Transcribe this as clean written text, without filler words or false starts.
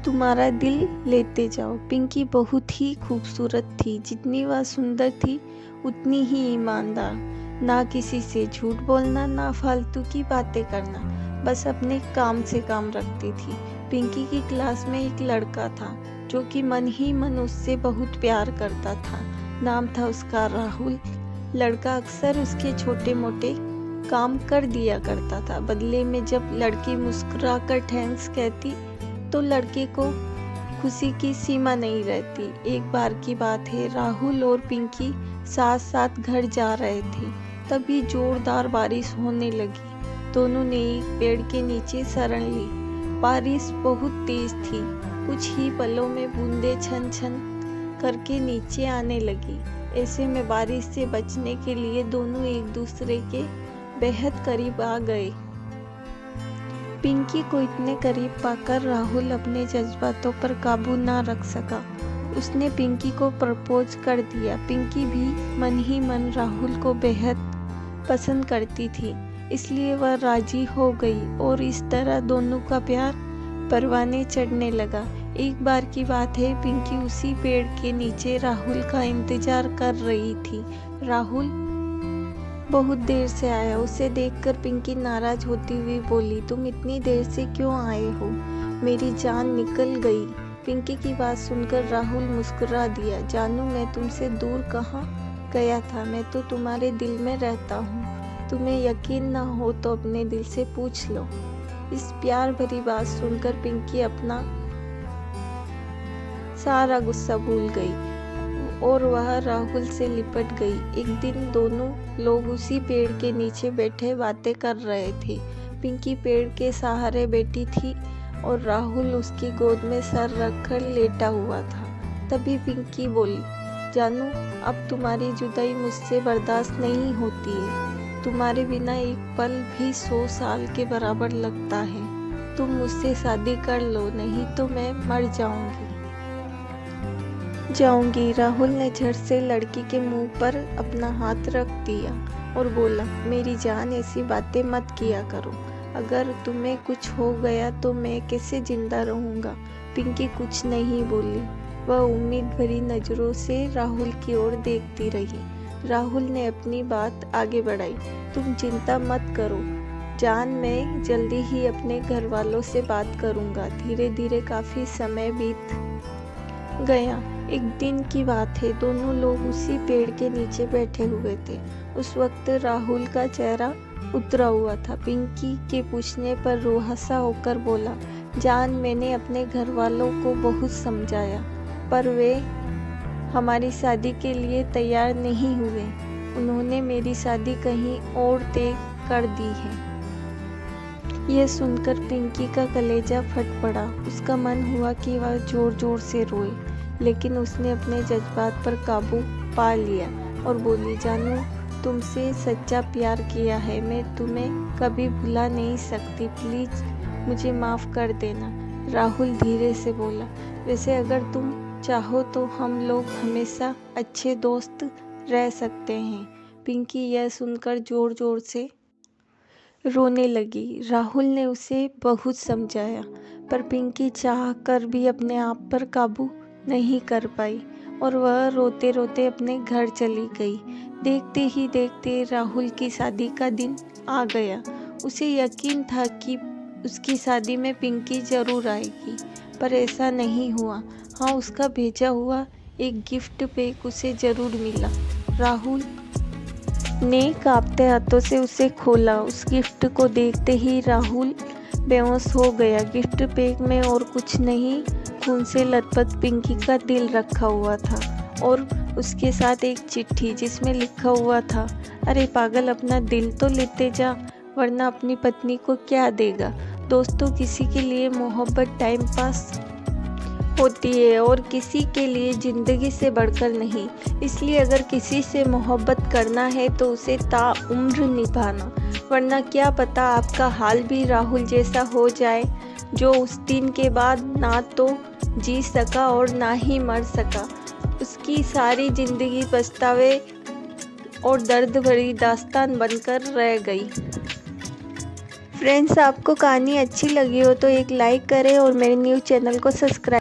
तुम्हारा दिल लेते जाओ। पिंकी बहुत ही खूबसूरत थी। जितनी वह सुंदर थी उतनी ही ईमानदार। ना किसी से झूठ बोलना, ना फालतू की बातें करना, बस अपने काम से काम रखती थी। पिंकी की क्लास में एक लड़का था जो कि मन ही मन उससे बहुत प्यार करता था। नाम था उसका राहुल। लड़का अक्सर उसके छोटे मोटे काम कर दिया करता था। बदले में जब लड़की मुस्कुरा कर थैंक्स कहती तो लड़के को खुशी की सीमा नहीं रहती। एक बार की बात है, राहुल और पिंकी साथ साथ घर जा रहे थे, तभी जोरदार बारिश होने लगी। दोनों ने एक पेड़ के नीचे शरण ली। बारिश बहुत तेज थी। कुछ ही पलों में बूंदें छन छन करके नीचे आने लगी। ऐसे में बारिश से बचने के लिए दोनों एक दूसरे के बेहद करीब आ गए। पिंकी को इतने करीब पाकर राहुल अपने जज्बातों पर काबू ना रख सका। उसने पिंकी को प्रपोज कर दिया। पिंकी भी मन ही मन राहुल को बेहद पसंद करती थी, इसलिए वह राजी हो गई और इस तरह दोनों का प्यार परवाने चढ़ने लगा। एक बार की बात है, पिंकी उसी पेड़ के नीचे राहुल का इंतजार कर रही थी। राहुल बहुत देर से आया। उसे देखकर पिंकी नाराज होती हुई बोली, तुम इतनी देर से क्यों आए हो? मेरी जान निकल गई। पिंकी की बात सुनकर राहुल मुस्कुरा दिया। जानू, मैं तुमसे दूर कहाँ गया था, मैं तो तुम्हारे दिल में रहता हूँ। तुम्हें यकीन ना हो तो अपने दिल से पूछ लो। इस प्यार भरी बात सुनकर पिंकी अपना सारा गुस्सा भूल गई और वह राहुल से लिपट गई। एक दिन दोनों लोग उसी पेड़ के नीचे बैठे बातें कर रहे थे। पिंकी पेड़ के सहारे बैठी थी और राहुल उसकी गोद में सर रखकर लेटा हुआ था। तभी पिंकी बोली, जानू, अब तुम्हारी जुदाई मुझसे बर्दाश्त नहीं होती है। तुम्हारे बिना एक पल भी 100 साल के बराबर लगता है। तुम मुझसे शादी कर लो, नहीं तो मैं मर जाऊंगी। राहुल ने झट से लड़की के मुंह पर अपना हाथ रख दिया और बोला, मेरी जान, ऐसी बातें मत किया करो। अगर तुम्हें कुछ हो गया तो मैं कैसे जिंदा रहूंगा? पिंकी कुछ नहीं बोली। वह उम्मीद भरी नजरों से राहुल की ओर देखती रही। राहुल ने अपनी बात आगे बढ़ाई, तुम चिंता मत करो जान, मैं जल्दी ही अपने घर वालों से बात करूंगा। धीरे धीरे काफी समय बीत गया। एक दिन की बात है, दोनों लोग उसी पेड़ के नीचे बैठे हुए थे। उस वक्त राहुल का चेहरा उतरा हुआ था। पिंकी के पूछने पर रुआसा होकर बोला, जान, मैंने अपने घर वालों को बहुत समझाया, पर वे हमारी शादी के लिए तैयार नहीं हुए। उन्होंने मेरी शादी कहीं और तय कर दी है। यह सुनकर पिंकी का कलेजा फट पड़ा। उसका मन हुआ कि वह जोर जोर से रोए, लेकिन उसने अपने जज्बात पर काबू पा लिया और बोली, जानू, तुमसे सच्चा प्यार किया है। मैं तुम्हें कभी भुला नहीं सकती। प्लीज मुझे माफ़ कर देना। राहुल धीरे से बोला, वैसे अगर तुम चाहो तो हम लोग हमेशा अच्छे दोस्त रह सकते हैं। पिंकी यह सुनकर जोर जोर से रोने लगी। राहुल ने उसे बहुत समझाया, पर पिंकी चाह कर भी अपने आप पर काबू नहीं कर पाई और वह रोते रोते अपने घर चली गई। देखते ही देखते राहुल की शादी का दिन आ गया। उसे यकीन था कि उसकी शादी में पिंकी जरूर आएगी, पर ऐसा नहीं हुआ। हाँ, उसका भेजा हुआ एक गिफ्ट पैक उसे जरूर मिला। राहुल ने कांपते हाथों से उसे खोला। उस गिफ्ट को देखते ही राहुल बेहोश हो गया। गिफ्ट पैक में और कुछ नहीं, खून से लथपथ पिंकी का दिल रखा हुआ था और उसके साथ एक चिट्ठी जिसमें लिखा हुआ था, अरे पागल, अपना दिल तो लेते जा, वरना अपनी पत्नी को क्या देगा। दोस्तों, किसी के लिए मोहब्बत टाइम पास होती है और किसी के लिए ज़िंदगी से बढ़कर नहीं। इसलिए अगर किसी से मोहब्बत करना है तो उसे ताउम्र निभाना, वरना क्या पता आपका हाल भी राहुल जैसा हो जाए, जो उस दिन के बाद ना तो जी सका और ना ही मर सका। उसकी सारी जिंदगी पछतावे और दर्द भरी दास्तान बनकर रह गई। फ्रेंड्स, आपको कहानी अच्छी लगी हो तो एक लाइक करें और मेरे न्यूज़ चैनल को सब्सक्राइब